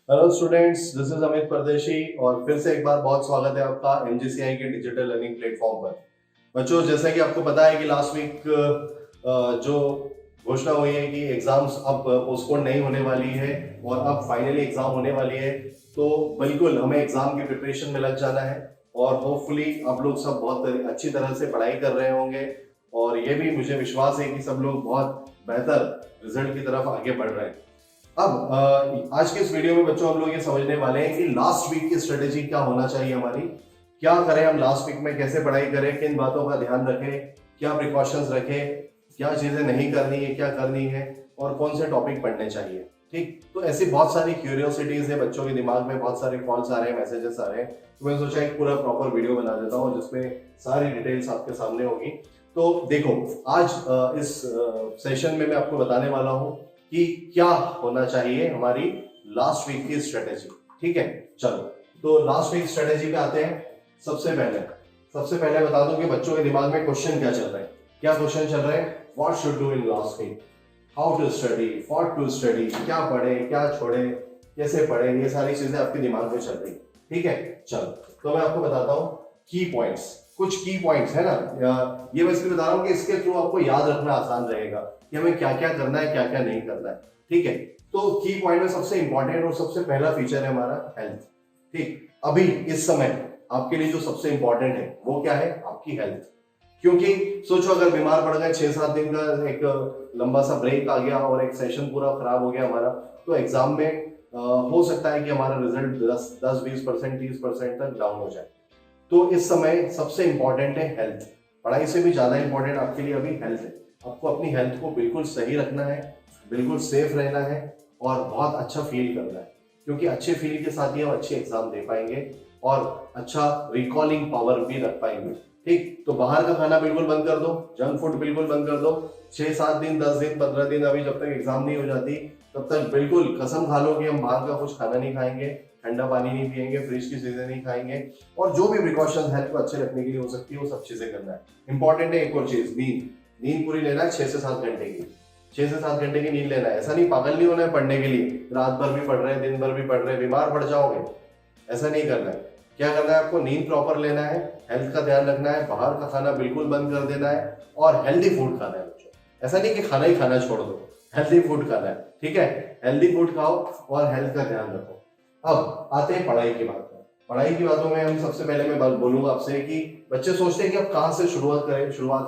Hello students, this is Amit परदेशी और फिर से एक बार बहुत स्वागत है आपका एमजीसीआई के डिजिटल लर्निंग प्लेटफॉर्म पर। बच्चों, जैसा कि आपको पता है कि लास्ट वीक जो घोषणा हुई है कि एग्जाम्स अब पोस्टपोन नहीं होने वाली है और अब फाइनली एग्जाम होने वाली है, तो बिल्कुल हमें एग्जाम की प्रिपरेशन में लग जाना है और होपफुली आप लोग सब बहुत अच्छी तरह से पढ़ाई कर रहे होंगे और ये भी मुझे विश्वास है कि सब लोग बहुत बेहतर रिजल्ट की तरफ आगे बढ़ रहे हैं। अब आज के इस वीडियो में बच्चों हम लोग ये समझने वाले हैं कि लास्ट वीक की स्ट्रेटेजी क्या होना चाहिए हमारी, क्या करें हम लास्ट वीक में, कैसे पढ़ाई करें, किन बातों का ध्यान रखें, क्या प्रिकॉशंस रखें, क्या चीजें नहीं करनी है, क्या करनी है और कौन से टॉपिक पढ़ने चाहिए। ठीक, तो ऐसी बहुत सारी क्यूरियोसिटीज है बच्चों के दिमाग में, बहुत सारे कॉल्स आ रहे हैं, मैसेजेस आ रहे हैं, तो मैं सोचा एक पूरा प्रॉपर वीडियो बना देता हूँ जिसमें सारी डिटेल्स आपके सामने होगी। तो देखो, आज इस सेशन में मैं आपको बताने वाला हूँ कि क्या होना चाहिए हमारी लास्ट वीक की स्ट्रेटेजी। ठीक है, चलो तो लास्ट वीक स्ट्रेटेजी पे आते हैं। सबसे पहले बता दूं कि बच्चों के दिमाग में क्वेश्चन क्या चल रहा है। क्या क्वेश्चन चल रहे हैं? What should do in last week, how to study, what to study, क्या पढ़े, क्या छोड़े, कैसे पढ़े, ये सारी चीजें आपके दिमाग में चल रही। ठीक है, चलो तो मैं आपको बताता हूँ की पॉइंट्स, कुछ की पॉइंट्स है ना, ये मैं इसलिए बता रहा हूँ कि इसके थ्रू आपको याद रखना आसान रहेगा कि हमें क्या क्या करना है, क्या क्या नहीं करना है। ठीक है, तो की पॉइंट में सबसे इंपॉर्टेंट और सबसे पहला फीचर है हमारा हेल्थ। ठीक, अभी इस समय आपके लिए जो सबसे इंपॉर्टेंट है वो क्या है? आपकी हेल्थ। क्योंकि सोचो अगर बीमार पड़ गए, 6-7 दिन का एक लंबा सा ब्रेक आ गया और एक सेशन पूरा खराब हो गया हमारा, तो एग्जाम में हो सकता है कि हमारा रिजल्ट 10-20%, 30% तक डाउन हो जाए। तो इस समय सबसे इंपॉर्टेंट है हेल्थ। पढ़ाई से भी ज्यादा इंपॉर्टेंट आपके लिए अभी हेल्थ है। आपको अपनी हेल्थ को बिल्कुल सही रखना है, बिल्कुल सेफ रहना है और बहुत अच्छा फील करना है, क्योंकि अच्छे फील के साथ ही हम अच्छे एग्जाम दे पाएंगे और अच्छा रिकॉलिंग पावर भी रख पाएंगे। ठीक, तो बाहर का खाना बिल्कुल बंद कर दो, जंक फूड बिल्कुल बंद कर दो। 6-7 दिन, 10 दिन, 15 दिन, अभी जब तक एग्जाम नहीं हो जाती तब तक बिल्कुल कसम खा लो कि हम बाहर का कुछ खाना नहीं खाएंगे, ठंडा पानी नहीं पिएंगे, फ्रिज की चीजें नहीं खाएंगे और जो भी प्रिकॉशन हेल्थ को अच्छे रखने के लिए हो सकती है वो सब चीजें करना है। इंपॉर्टेंट है एक और चीज, नींद। नींद पूरी लेना है 6 से 7 घंटे की। 6 से 7 घंटे की नींद लेना है। ऐसा नहीं पागल नहीं होना है पढ़ने के लिए, रात भर भी पढ़ रहे हैं, दिन भर भी पढ़ रहे हैं, बीमार पड़ जाओगे। ऐसा नहीं करना है। क्या करना है आपको? नींद प्रॉपर लेना है, हेल्थ का ध्यान रखना है, बाहर का खाना बिल्कुल बंद कर देना है और हेल्दी फूड खाना है बच्चों। ऐसा नहीं कि खाना ही खाना छोड़ दो, हेल्दी फूड खाना है। ठीक है, हेल्दी फूड खाओ और हेल्थ का ध्यान रखो। अब आते हैं पढ़ाई की बात में। पढ़ाई की बातों में हम सबसे पहले मैं बोलूंगा आपसे कि बच्चे सोचते हैं कि अब कहाँ से शुरुआत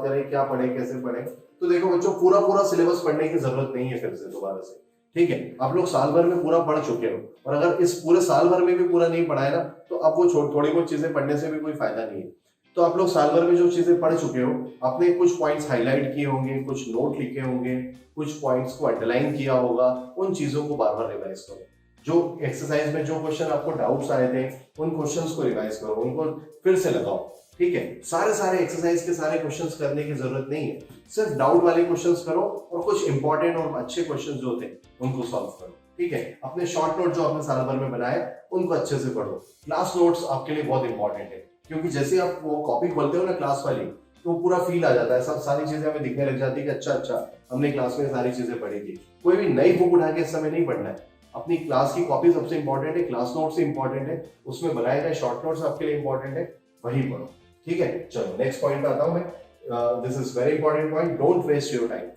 करें, क्या पढ़े, कैसे पढ़े। तो देखो बच्चों, पूरा पूरा सिलेबस पढ़ने की जरूरत नहीं है फिर से दोबारा से। ठीक है, आप लोग साल भर में पूरा पढ़ चुके हो और अगर इस पूरे साल भर में भी पूरा नहीं पढ़ा है ना, तो अब वो थोड़ी बहुत चीजें पढ़ने से भी कोई फायदा नहीं है। तो आप लोग साल भर में जो चीजें पढ़ चुके हो, आपने कुछ पॉइंट्स हाईलाइट किए होंगे, कुछ नोट लिखे होंगे, कुछ पॉइंट्स को अंडरलाइन किया होगा, उन चीजों को बार बार रिवाइज करो। जो एक्सरसाइज में जो क्वेश्चन आपको डाउट्स आए थे उन क्वेश्चंस को रिवाइज करो, उनको फिर से लगाओ। ठीक है, सारे एक्सरसाइज के सारे क्वेश्चंस करने की जरूरत नहीं है, सिर्फ डाउट वाले क्वेश्चंस करो और कुछ इंपॉर्टेंट और अच्छे क्वेश्चंस जो थे उनको सॉल्व करो। ठीक है, अपने शॉर्ट नोट जो आपने साल भर में बनाए उनको अच्छे से पढ़ो। क्लास नोट्स आपके लिए बहुत इंपॉर्टेंट है, क्योंकि जैसे आप वो कॉपी खोलते हो ना क्लास वाली, तो पूरा फील आ जाता है, सब सारी चीजें हमें दिखने लग जाती है कि अच्छा हमने क्लास में सारी चीजें पढ़ी थी। कोई भी नई बुक उठा के इस समय नहीं पढ़ना है। अपनी क्लास की कॉपी सबसे इंपॉर्टेंट है, क्लास नोट से इंपॉर्टेंट है, उसमें बनाए गए शॉर्ट नोट्स आपके लिए इंपॉर्टेंट है, वही पढ़ो। ठीक है, चलो नेक्स्ट पॉइंट पे आता हूं मैं। This is very important point, don't waste your time.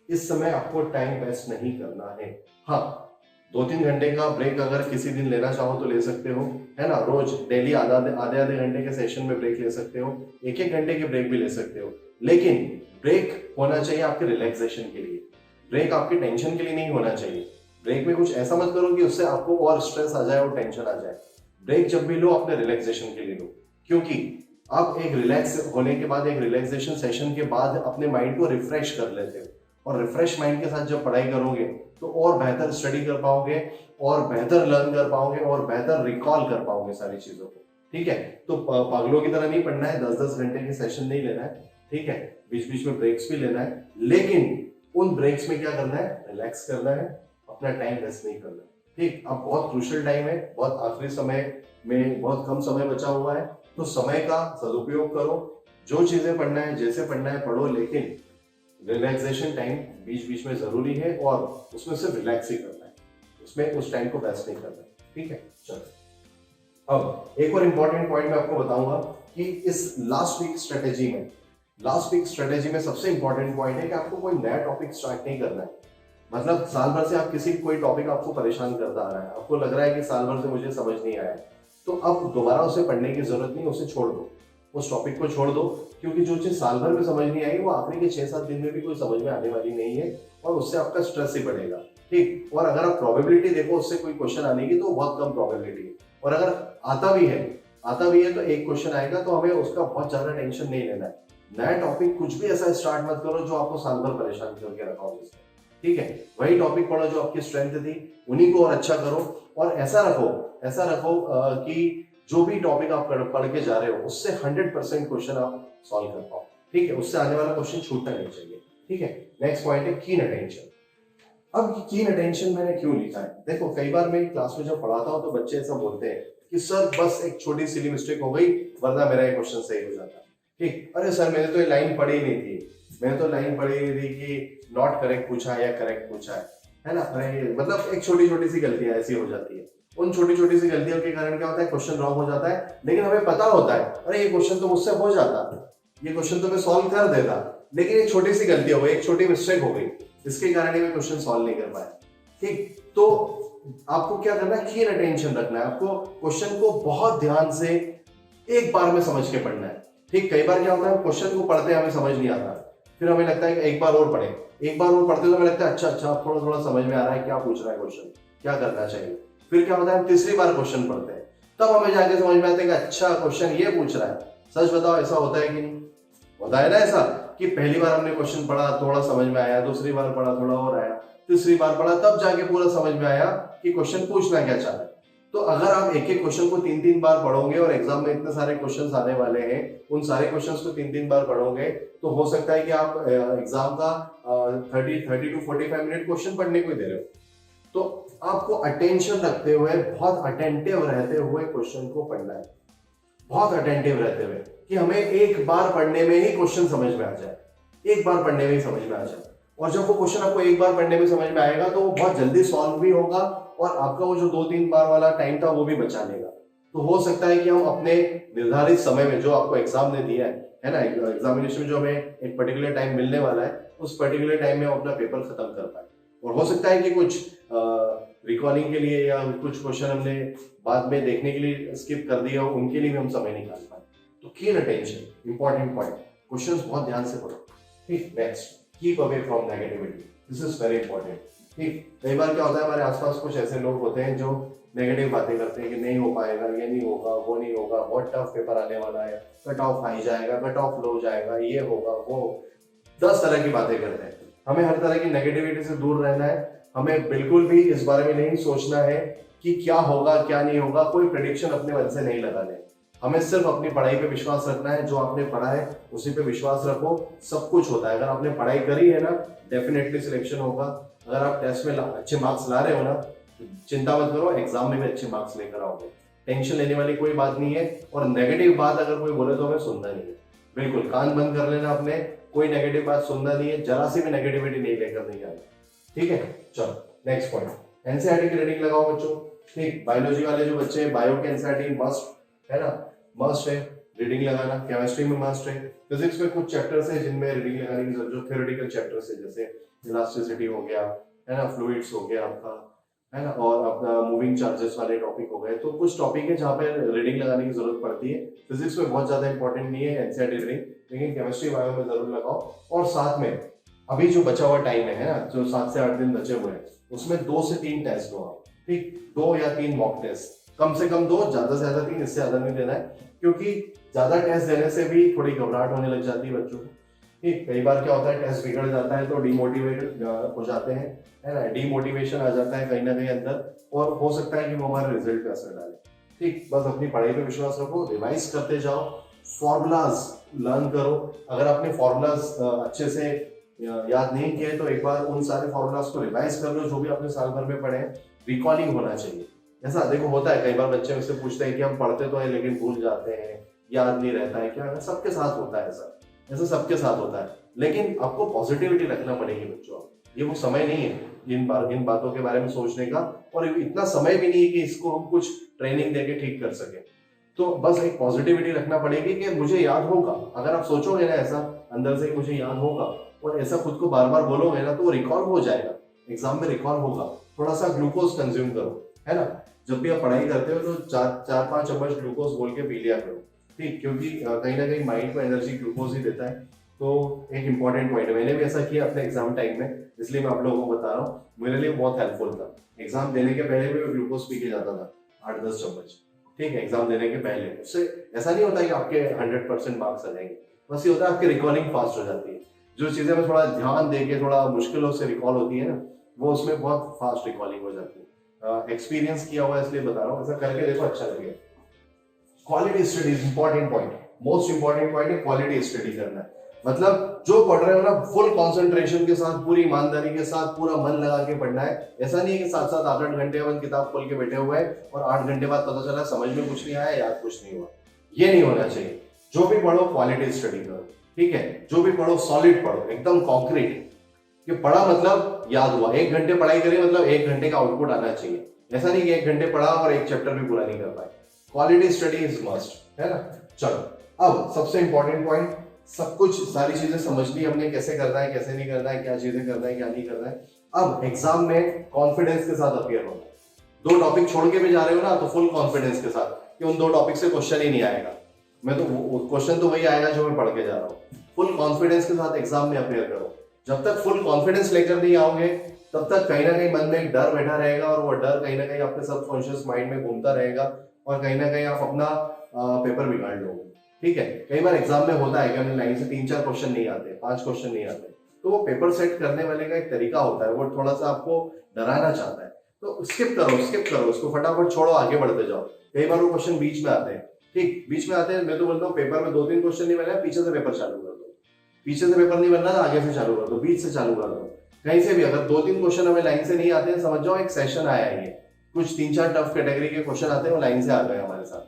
इस समय आपको टाइम वेस्ट नहीं करना है। हाँ, 2-3 घंटे का ब्रेक अगर किसी दिन लेना चाहो तो ले सकते हो, है ना। रोज डेली आधे घंटे के सेशन में ब्रेक ले सकते हो, 1-1 घंटे के ब्रेक भी ले सकते हो, लेकिन ब्रेक होना चाहिए आपके रिलैक्सेशन के लिए। ब्रेक आपकी टेंशन के लिए नहीं होना चाहिए। ब्रेक में कुछ ऐसा मत करो कि उससे आपको और स्ट्रेस आ जाए और टेंशन आ जाए। ब्रेक जब भी लो अपने रिलैक्सेशन के लिए लो, क्योंकि आप एक रिलैक्स होने के बाद, एक रिलैक्सेशन सेशन के बाद अपने माइंड को रिफ्रेश कर लेते हो और रिफ्रेश माइंड के साथ जब पढ़ाई करोगे तो और बेहतर स्टडी कर पाओगे और बेहतर लर्न कर पाओगे और बेहतर रिकॉल कर पाओगे सारी चीजों को। ठीक है, तो पागलों की तरह नहीं पढ़ना है, 10-10 घंटे के सेशन नहीं लेना है। ठीक है, बीच बीच में ब्रेक्स भी लेना है, लेकिन उन ब्रेक्स में क्या करना है? रिलैक्स करना है, अपना टाइम वेस्ट नहीं करना। ठीक, अब बहुत क्रूशियल टाइम है, बहुत आखिरी समय में बहुत कम समय बचा हुआ है, तो समय का सदुपयोग करो। जो चीजें पढ़ना है, जैसे पढ़ना है पढ़ो, लेकिन रिलैक्सेशन टाइम बीच बीच में जरूरी है और उसमें सिर्फ रिलैक्स ही करना है, उसमें उस टाइम को वेस्ट नहीं करना है। ठीक है, चलो अब एक और इंपॉर्टेंट पॉइंट मैं आपको बताऊंगा कि इस लास्ट वीक स्ट्रेटेजी में सबसे इंपॉर्टेंट पॉइंट है कि आपको कोई नया टॉपिक स्टार्ट नहीं करना है। मतलब साल भर से आप किसी कोई टॉपिक आपको परेशान करता आ रहा है, आपको लग रहा है कि साल भर से मुझे समझ नहीं आया, तो अब दोबारा उसे पढ़ने की जरूरत नहीं, उसे छोड़ दो, उस टॉपिक को छोड़ दो, क्योंकि जो चीज साल भर में समझ नहीं आई वो आखिरी के 6-7 दिन में भी कोई समझ में आने वाली नहीं है और उससे आपका स्ट्रेस ही बढ़ेगा। ठीक, और अगर आप प्रोबेबिलिटी देखो उससे कोई क्वेश्चन आने की तो बहुत कम प्रोबेबिलिटी है, और अगर आता भी है तो एक क्वेश्चन आएगा, तो हमें उसका बहुत ज्यादा टेंशन नहीं लेना है। नया टॉपिक कुछ भी ऐसा स्टार्ट मत करो जो आपको साल भर परेशान करके रखा हो जिसमें, ठीक है। वही टॉपिक पढ़ो जो आपकी स्ट्रेंथ थी, उन्हीं को और अच्छा करो, और ऐसा रखो कि जो भी टॉपिक आप पढ़ के जा रहे हो उससे 100% क्वेश्चन आप सॉल्व कर पाओ, ठीक है। उससे आने वाला क्वेश्चन छूटना नहीं चाहिए, ठीक है। नेक्स्ट पॉइंट है कीन अटेंशन। अब कीन अटेंशन मैंने क्यों लिखा है, देखो कई बार मैं क्लास में जब पढ़ाता हूँ तो बच्चे ऐसा बोलते हैं कि सर बस एक छोटी सी मिस्टेक हो गई वरना मेरा ये क्वेश्चन सही हो जाता। ठीक, अरे सर मैंने तो ये लाइन पढ़ी नहीं थी, मैंने तो लाइन पढ़ी नहीं थी कि नॉट करेक्ट पूछा या करेक्ट पूछा है ना। अरे मतलब एक छोटी छोटी सी गलतियां ऐसी हो जाती है, उन छोटी छोटी सी गलतियों के कारण क्या होता है, क्वेश्चन रॉन्ग हो जाता है, लेकिन हमें पता होता है अरे ये क्वेश्चन तो मुझसे हो जाता, ये क्वेश्चन तो मैं सॉल्व कर देता, लेकिन एक छोटी सी गलती हो गई, एक छोटी मिस्टेक हो गई, इसके कारण मैं क्वेश्चन सॉल्व नहीं कर पाया। ठीक, तो आपको क्या करना है, कीन अटेंशन रखना है, आपको क्वेश्चन को बहुत ध्यान से एक बार में समझ के पढ़ना है। ठीक, कई बार क्या होता है क्वेश्चन को पढ़ते हमें समझ नहीं आता, फिर हमें लगता है कि एक बार और पढ़े, एक बार और पढ़ते तो हमें लगता है अच्छा थोड़ा थोड़ा समझ में आ रहा है क्या पूछ रहा है क्वेश्चन, क्या करना चाहिए। फिर क्या होता है हम तीसरी बार क्वेश्चन पढ़ते हैं, तब हमें जाके समझ में आता है कि अच्छा क्वेश्चन ये पूछ रहा है। सच बताओ ऐसा होता है कि नहीं होता है ना ऐसा, कि पहली बार हमने क्वेश्चन पढ़ा थोड़ा समझ में आया, दूसरी बार पढ़ा थोड़ा और आया, तीसरी बार पढ़ा तब जाके पूरा समझ में आया कि क्वेश्चन पूछना क्या चाह रहा है। तो अगर आप एक एक क्वेश्चन को 3-3 बार पढ़ोगे और एग्जाम में इतने सारे क्वेश्चंस आने वाले हैं, उन सारे क्वेश्चंस को 3-3 बार पढ़ोगे, तो हो सकता है कि आप एग्जाम का 30 to 45 मिनट क्वेश्चन पढ़ने को ही दे रहे हो। तो आपको अटेंशन रखते हुए, बहुत अटेंटिव रहते हुए क्वेश्चन को पढ़ना है, बहुत अटेंटिव रहते हुए, कि हमें एक बार पढ़ने में ही क्वेश्चन समझ में आ जाए, एक बार पढ़ने में ही समझ में आ जाए। और जब वो क्वेश्चन आपको एक बार पढ़ने में समझ में आएगा तो वो बहुत जल्दी सॉल्व भी होगा और आपका वो जो 2-3 बार वाला टाइम था वो भी बचा लेगा। तो हो सकता है कि हम अपने निर्धारित समय में, जो आपको एग्जाम ने दिया है ना, एग्जामिनेशन में जो हमें एक पर्टिकुलर टाइम मिलने वाला है, उस पर्टिकुलर टाइम में हम अपना पेपर खत्म कर पाए। और हो सकता है कि कुछ रिकॉर्डिंग के लिए या कुछ क्वेश्चन हमने बाद में देखने के लिए स्किप कर दिया, उनके लिए भी हम समय निकाल पाए। तो कीन अटेंशन इंपॉर्टेंट पॉइंट, क्वेश्चंस बहुत ध्यान से पढ़ो। ठीक, next keep away from negativity, this is very important. ठीक, कई बार क्या होता है हमारे आसपास कुछ ऐसे लोग होते हैं जो नेगेटिव बातें करते हैं कि नहीं हो पाएगा, ये नहीं होगा, वो नहीं होगा, बहुत टफ पेपर आने वाला है, कट ऑफ हाई जाएगा, कट ऑफ लो जाएगा, ये होगा वो, 10 तरह की बातें करते हैं। हमें हर तरह की नेगेटिविटी से दूर रहना है, हमें बिल्कुल भी इस बारे में नहीं सोचना है कि क्या होगा क्या नहीं होगा, कोई प्रेडिक्शन अपने मन से नहीं लगाने। हमें सिर्फ अपनी पढ़ाई पे विश्वास रखना है, जो आपने पढ़ा है उसी पे विश्वास रखो, सब कुछ होता है। अगर आपने पढ़ाई करी है ना, डेफिनेटली सिलेक्शन होगा। अगर आप टेस्ट में अच्छे मार्क्स ला रहे हो ना, चिंता मत करो, एग्जाम में भी अच्छे मार्क्स लेकर आओगे, टेंशन लेने वाली कोई बात नहीं है। और नेगेटिव बात अगर कोई बोले तो हमें सुनना नहीं है, बिल्कुल कान बंद कर लेना अपने, कोई नेगेटिव बात सुनना नहीं है, जरा सी भी नेगेटिविटी नहीं लेकर नहीं आनी, ठीक है। चलो नेक्स्ट पॉइंट, एनसीईआरटी की रीडिंग लगाओ बच्चों। ठीक, बायोलॉजी वाले जो बच्चे हैं, बायो के एनसीईआरटी मस्ट है ना, मस्ट है रीडिंग लगाना। केमिस्ट्री में मस्ट है। फिजिक्स में कुछ चैप्टर्स है जिनमें रीडिंग लगाने की जरूरत, जो थ्योरेटिकल चैप्टर्स है, जैसे इलास्टिसिटी हो गया है ना, फ्लूइड्स हो गया आपका है ना, और अपना मूविंग चार्जेस वाले टॉपिक हो गए। तो कुछ टॉपिक है जहाँ पे रीडिंग लगाने की जरूरत पड़ती है। फिजिक्स में बहुत ज्यादा इंपॉर्टेंट नहीं है एनसीईआरटी रीडिंग, लेकिन केमिस्ट्री बायो में जरूर लगाओ। और साथ में अभी जो बचा हुआ टाइम है ना, जो 7 से 8 दिन बचे हुए हैं, उसमें 2 से 3 टेस्ट दो आप। ठीक, 2 या 3 मॉक टेस्ट, कम से कम 2, ज्यादा से ज्यादा 3, इससे ज्यादा नहीं देना है, क्योंकि ज्यादा टेस्ट देने से भी थोड़ी घबराहट होने लग जाती है बच्चों को। ठीक, कई बार क्या होता है टेस्ट बिगड़ जाता है तो डिमोटिवेटेड हो जाते हैं, है ना, डीमोटिवेशन आ जाता है कहीं ना कहीं अंदर, और हो सकता है कि वो हमारे रिजल्ट पे असर डाले। ठीक, बस अपनी पढ़ाई पे विश्वास रखो, रिवाइज करते जाओ, फॉर्मूलाज लर्न करो। अगर आपने फॉर्मूलाज अच्छे से याद नहीं किए तो एक बार उन सारे फॉर्मूलाज को रिवाइज कर लो, जो भी आपने साल भर में पढ़े। रिकॉलिंग होना चाहिए। ऐसा देखो होता है, कई बार बच्चे मुझसे पूछते हैं कि हम पढ़ते तो है लेकिन भूल जाते हैं, याद नहीं रहता है, क्या सबके साथ होता है ऐसा सबके साथ होता है। लेकिन आपको पॉजिटिविटी रखना पड़ेगी बच्चों, ये वो समय नहीं है इन बातों के बारे में सोचने का, और इतना समय भी नहीं है कि इसको हम कुछ ट्रेनिंग देके ठीक कर सके। तो बस एक पॉजिटिविटी रखना पड़ेगी कि मुझे याद होगा। अगर आप सोचोगे ना ऐसा अंदर से मुझे याद होगा, और ऐसा खुद को बार बार बोलोगे ना, तो वो रिकॉल हो जाएगा, एग्जाम में रिकॉल होगा। थोड़ा सा ग्लूकोज कंज्यूम करो, है ना, जब भी आप पढ़ाई करते हो तो 4-5 चम्मच ग्लूकोज बोल के पी लिया करो, ठीक, क्योंकि कहीं ना कहीं माइंड को एनर्जी ग्लूकोज ही देता है। तो एक इंपॉर्टेंट पॉइंट है, मैंने भी ऐसा किया अपने एग्जाम टाइम में, इसलिए मैं आप लोगों को बता रहा हूँ, मेरे लिए बहुत हेल्पफुल था। एग्जाम देने के पहले भी मैं ग्लूकोज पी के जाता था 8-10 चम्मच, ठीक है, एग्जाम देने के पहले। उससे ऐसा नहीं होता कि आपके 100% मार्क्स आ जाएंगे, बस ये होता है आपकी रिकॉलिंग फास्ट हो जाती है। जो चीजें में थोड़ा ध्यान देके थोड़ा मुश्किलों से रिकॉल होती है ना, वो उसमें बहुत फास्ट रिकॉलिंग हो जाती है। एक्सपीरियंस किया हुआ है इसलिए बता रहा हूँ, ऐसा करके देखो, अच्छा लगेगा। Quality study is important point, most important point है क्वालिटी स्टडी करना है। मतलब जो पढ़ रहे हो ना, फुल कंसंट्रेशन के साथ, पूरी ईमानदारी के साथ, पूरा मन लगा के पढ़ना है। ऐसा नहीं है कि 7-7 8-8 घंटे अपन किताब खोल के बैठे हुए हैं और 8 घंटे बाद पता चला समझ में कुछ नहीं आया, याद कुछ नहीं हुआ। ये नहीं होना चाहिए। जो भी पढ़ो क्वालिटी स्टडी करो, ठीक है, जो भी पढ़ो सॉलिड पढ़ो, एकदम कॉन्क्रीट। कि पढ़ा मतलब याद हुआ, 1 घंटे पढ़ाई करी मतलब 1 घंटे का आउटपुट आना चाहिए। ऐसा नहीं कि 1 घंटे पढ़ा और 1 चैप्टर भी पूरा नहीं कर पाए। क्वालिटी स्टडी इज मस्ट, है ना। चलो अब सबसे इंपॉर्टेंट पॉइंट, सब कुछ सारी चीजें समझ ली हमने, कैसे करना है कैसे नहीं करना है, क्या चीजें करना है क्या नहीं करना है। अब एग्जाम में कॉन्फिडेंस के साथ अपीयर होना। 2 टॉपिक छोड़ के भी जा रहे हो ना, तो फुल कॉन्फिडेंस के साथ कि उन 2 टॉपिक से क्वेश्चन ही नहीं आएगा, मैं तो क्वेश्चन तो वही आएगा जो मैं पढ़ के जा रहा हूँ। फुल कॉन्फिडेंस के साथ एग्जाम में अपीयर करो। जब तक फुल कॉन्फिडेंस लेकर नहीं आओगे, तब तक कहीं ना कहीं मन में एक डर बैठा रहेगा, और वो डर कहीं ना कहीं आपके सबकॉन्शियस माइंड में घूमता रहेगा, और कहीं ना कहीं आप अपना पेपर बिगाड़ लोगे, ठीक है। कई बार एग्जाम में होता है कि हमें लाइन से 3-4 क्वेश्चन नहीं आते, 5 क्वेश्चन नहीं आते, तो वो पेपर सेट करने वाले का एक तरीका होता है, वो थोड़ा सा आपको डराना चाहता है, तो स्किप करो उसको, फटाफट छोड़ो, आगे बढ़ते जाओ। कई बार वो क्वेश्चन बीच में आते हैं, ठीक, बीच में आते हैं, मैं तो बोलता हूँ पेपर में 2-3 क्वेश्चन नहीं बना, पीछे से पेपर चालू कर दो। पीछे से पेपर नहीं बनना, आगे से चालू कर दो, बीच से चालू कर दो, कहीं से भी। अगर 2-3 क्वेश्चन हमें लाइन से नहीं आते हैं, समझ जाओ एक सेशन आया है, ये कुछ 3-4 टफ कैटेगरी के क्वेश्चन आते हैं, वो लाइन से आ गए हमारे साथ,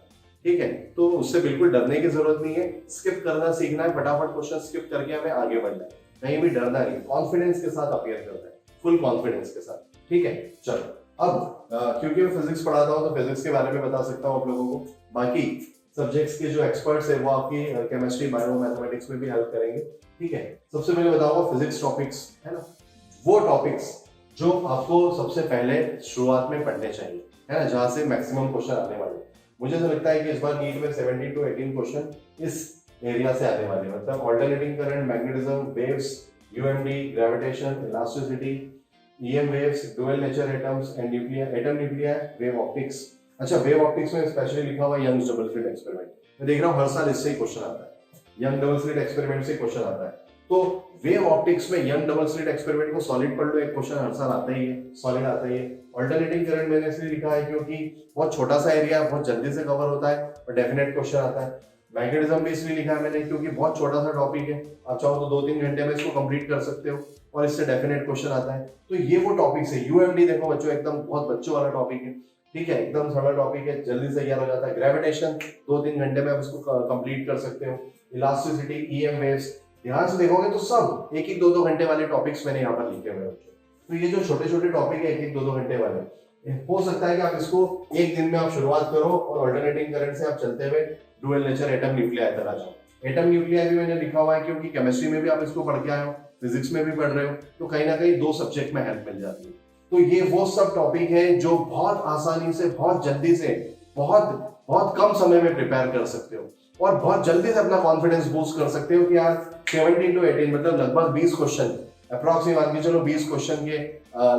ठीक है। तो उससे बिल्कुल डरने की जरूरत नहीं है, स्किप करना सीखना है, फटाफट क्वेश्चन स्किप करके हमें आगे बढ़ना है, कहीं भी डरना नहीं, कॉन्फिडेंस के साथ अपीयर करना है, फुल कॉन्फिडेंस के साथ, ठीक है। चलो अब क्योंकि मैं फिजिक्स पढ़ाता हूँ तो फिजिक्स के बारे में बता सकता हूँ आप लोगों को। बाकी सब्जेक्ट्स के जो एक्सपर्ट्स है वो आपकी केमिस्ट्री, बायो, मैथमेटिक्स में भी हेल्प करेंगे, ठीक है। सबसे पहले बताऊंगा फिजिक्स टॉपिक्स, है ना, वो टॉपिक्स जो आपको सबसे पहले शुरुआत में पढ़ने चाहिए, है ना, जहां से मैक्सिमम क्वेश्चन आने वाले। मुझे तो लगता है कि इस बार नीट में 17 to 18 क्वेश्चन इस एरिया से आने वाले, मतलब alternating current, magnetism, waves, यूएमडी, gravitation, elasticity, EM waves, dual nature atoms and nuclear, atom nuclear, wave optics. अच्छा, वेव ऑप्टिक्स में स्पेशली लिखा हुआ यंग्स डबल स्लिट एक्सपेरिमेंट, मैं देख रहा हूँ हर साल इससे ही क्वेश्चन आता है, यंग डबल स्लिट एक्सपेरिमेंट से क्वेश्चन आता है। तो वेव ऑप्टिक्स में यंग डबल स्लिट एक्सपेरिमेंट को सॉलिड पढ़ लो, एक क्वेश्चन हर साल आता ही है, सॉलिड आता ही है। ऑल्टरनेटिंग करंट मैंने इसलिए लिखा है क्योंकि बहुत छोटा सा एरिया है, बहुत जल्दी से कवर होता है और डेफिनेट क्वेश्चन आता है। मैग्नेटिज्म भी इसलिए लिखा है मैंने क्योंकि बहुत छोटा सा टॉपिक है, आप चाहो तो 2-3 घंटे में इसको कंप्लीट कर सकते हो और इससे डेफिनेट क्वेश्चन आता है। तो ये वो टॉपिक्स है। यूएमडी देखो बच्चों, एकदम बहुत बच्चों वाला टॉपिक है, ठीक है, एकदम सरल टॉपिक है, जल्दी से तैयार हो जाता है। ग्रेविटेशन 2-3 घंटे में आप इसको कंप्लीट कर सकते हो। इलास्टिसिटी, ईएम वेव्स, ध्यान से देखोगे तो सब 1-1, 2-2 घंटे वाले टॉपिक्स मैंने यहाँ पर लिखे हुए हैं। तो ये जो छोटे छोटे टॉपिक है 1-1, 2-2 घंटे वाले, हो सकता है कि आप इसको एक दिन में आप शुरुआत करो और ऑल्टरनेटिंग करंट से आप चलते हुए डुअल नेचर, एटम न्यूक्लियर तक आ जाओ। एटम न्यूक्लियर भी मैंने लिखा हुआ है क्योंकि केमिस्ट्री में भी आप इसको पढ़ के आए हो, फिजिक्स में भी पढ़ रहे हो, तो कहीं ना कहीं 2 सब्जेक्ट में हेल्प मिल जाती है। तो ये वो सब टॉपिक है जो बहुत आसानी से, बहुत जल्दी से, बहुत कम समय में प्रिपेयर कर सकते हो और बहुत जल्दी से अपना कॉन्फिडेंस बूस्ट कर सकते हो कि यार 17 to 18 मतलब लगभग 20 क्वेश्चन अप्रॉक्सिमेट मान के चलो, 20 क्वेश्चन के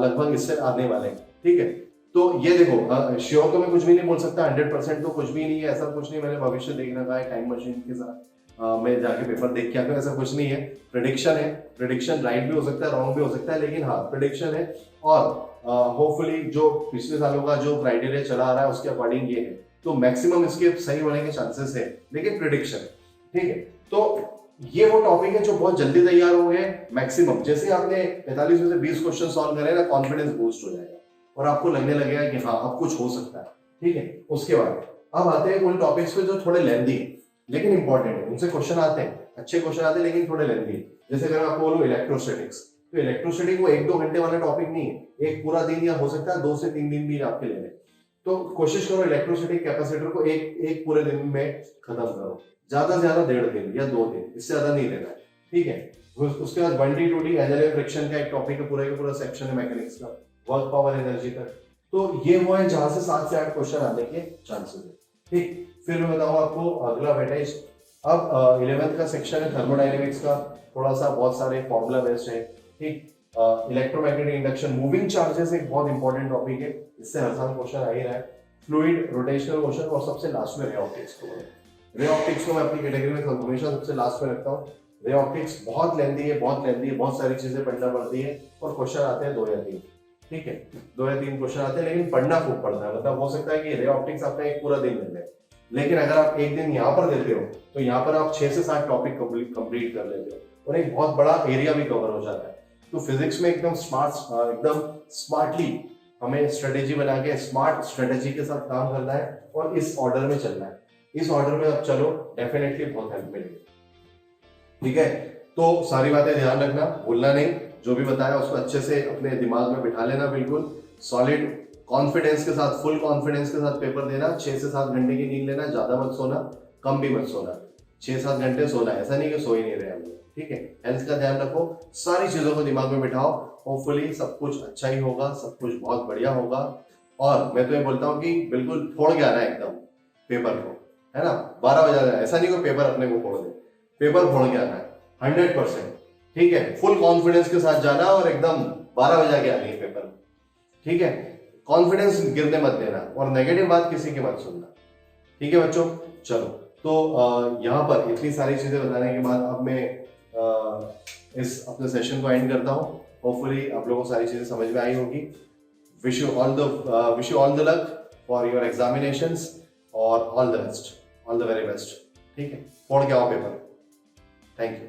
लगभग इससे आने वाले हैं, ठीक है। तो ये देखो, श्योर तो मैं कुछ भी नहीं बोल सकता, 100% तो कुछ भी नहीं है, ऐसा कुछ नहीं मैंने भविष्य देखने का है टाइम मशीन के साथ मैं जाके पेपर देख के आऊंगा, ऐसा कुछ नहीं है। प्रेडिक्शन है, प्रेडिक्शन राइट भी हो सकता है, रॉन्ग भी हो सकता है, लेकिन हाँ प्रेडिक्शन है और होपफुली जो पिछले सालों का जो क्राइटेरिया चला आ रहा है उसके अकॉर्डिंग ये है, तो मैक्सिमम इसके सही होने के चांसेस है, लेकिन प्रेडिक्शन, ठीक है। तो ये वो टॉपिक है जो बहुत जल्दी तैयार हो गए मैक्सिमम। जैसे आपने 45 में से 20 क्वेश्चन सॉल्व करे ना, कॉन्फिडेंस बूस्ट हो जाएगा और आपको लगने लगेगा कि हाँ अब कुछ हो सकता है, ठीक है। उसके बाद अब आते हैं उन टॉपिक्स पे जो थोड़े लेंथी है लेकिन इंपॉर्टेंट है, उनसे क्वेश्चन आते हैं, अच्छे क्वेश्चन आते हैं लेकिन थोड़े लेंथी है। जैसे अगर मैं आपको बोलूं इलेक्ट्रोस्टैटिक्स, तो इलेक्ट्रोस्टैटिक वो 1-2 घंटे वाला टॉपिक नहीं है, एक पूरा दिन या हो सकता है 2 से 3 दिन भी आपके ले लें। तो कोशिश करो इलेक्ट्रोस्टैटिक कैपेसिटर को एक पूरे दिन में खत्म करो, ज्यादा से ज्यादा 1.5 दिन या 2 दिन, इससे ज्यादा नहीं लेना है, ठीक है। उसके बाद 1D 2D एनर्जी फ्रिक्शन का एक टॉपिक है, पूरा का पूरा सेक्शन है मैकेनिक्स का, वर्क पावर एनर्जी का। तो ये वो है जहां से 7 से 8 क्वेश्चन आने के चांसेस है, ठीक। फिर मैं बताऊँ आपको अगला वेटेज। अब 11th का सेक्शन है थर्मोडायनेमिक्स का, थोड़ा सा बहुत सारे फॉर्मूला बेस्ड है, ठीक। इलेक्ट्रोमैग्नेटिक इंडक्शन, मूविंग चार्जेस एक बहुत इंपॉर्टेंट टॉपिक है, इससे हर साल क्वेश्चन आ ही रहा है। फ्लूइड रोटेशनल मोशन, और सबसे लास्ट में रे ऑप्टिक्स को। रे ऑप्टिक्स को मैं अपनी कैटेगरी में हमेशा सबसे लास्ट में रखता हूँ। रे ऑप्टिक्स बहुत लेंदी है, बहुत सारी चीजें पढ़ना पड़ती है, और क्वेश्चन आते हैं 2 या 3, ठीक है, 2 या 3 क्वेश्चन आते हैं, लेकिन पढ़ना खूब पड़ता है। मतलब हो सकता है कि रे ऑप्टिक्स आपका एक पूरा दिन ले ले, लेकिन अगर आप एक दिन यहाँ पर देते हो तो यहाँ पर आप 6 से 7 टॉपिक कंप्लीट कर लेते हो, और एक बहुत बड़ा एरिया भी कवर हो जाता है। तो फिजिक्स में एकदम स्मार्टली हमें स्ट्रेटेजी बना के स्मार्ट स्ट्रेटेजी के साथ काम करना है, और इस ऑर्डर में चलना है। इस ऑर्डर में अब चलो, डेफिनेटली बहुत हेल्प मिलेगी, ठीक है। तो सारी बातें ध्यान रखना, भूलना नहीं, जो भी बताया उसको अच्छे से अपने दिमाग में बिठा लेना, बिल्कुल सॉलिड कॉन्फिडेंस के साथ, फुल कॉन्फिडेंस के साथ पेपर देना। 6 से 7 घंटे की नींद लेना, ज्यादा मत सोना, कम भी मत सोना, 6-7 घंटे सोना, ऐसा नहीं कि सो ही नहीं रहे हम लोग, ठीक है। हेल्थ का ध्यान रखो, सारी चीजों को दिमाग में बिठाओ, होपफुली सब कुछ अच्छा ही होगा, सब कुछ बहुत बढ़िया होगा। और मैं तो ये बोलता हूँ कि बिल्कुल फोड़ के आना है एकदम पेपर को, है ना। 12 बजे आना, ऐसा नहीं कोई पेपर अपने को फोड़ दे, पेपर फोड़ के आना है 100%, ठीक है। फुल कॉन्फिडेंस के साथ जाना, और एकदम 12 बजे आके आनी है पेपर में, ठीक है। कॉन्फिडेंस गिरने मत देना, और नेगेटिव बात किसी की मत सुनना, ठीक है बच्चों। चलो, तो यहाँ पर इतनी सारी चीजें बताने के बाद अब मैं इस अपने सेशन को एंड करता हूँ। होपफुली आप लोगों को सारी चीजें समझ में आई होगी। Wish you all the luck for your examinations, और all the best, all the very best, ठीक है। फोड़ के आओ पेपर। Thank you.